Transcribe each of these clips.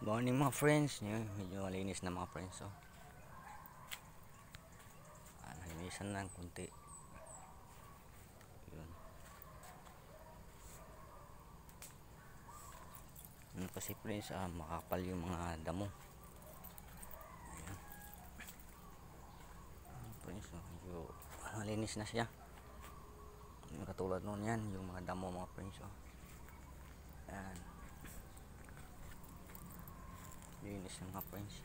Morning mga friends. Medyo malinis na mga friends. So, nalinisan lang kunti. Yun. Kasi friends, makapal yung mga damo. Ayan. Friends, medyo malinis na siya. Yung katulad nun yan, yung mga damo mga friends. So, ayan. Linis na mga friends.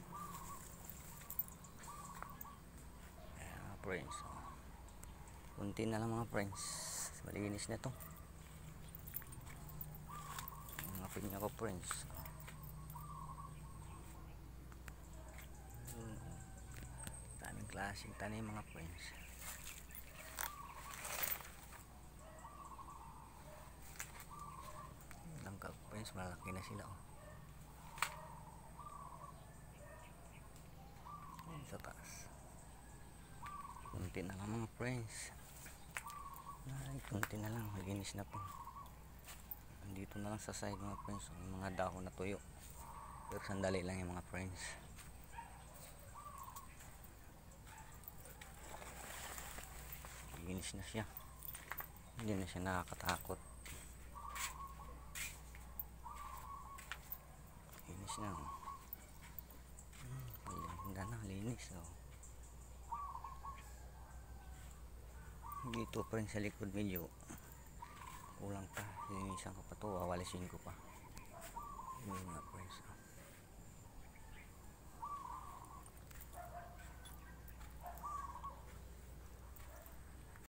Ayan mga friends. So, kunti na lang mga friends. Malinis na to. Mga pinya ko friends. Daming klaseng tanim mga friends. Langka friends, malaki na sila oh. Sa taas. Kunti na lang mga friends. Ay, kunti na lang, malinis na po. Dito na lang sa side mga friends, yung mga dahon na tuyo. Pero sandali lang yung mga friends. Linis na siya. Hindi na siya nakakatakot. Linis na. Ganda na, linis. Oh. Dito friends sa likod medyo kulang pa. Linisan ko pa to, wawalisin ko pa. Yun nga friends.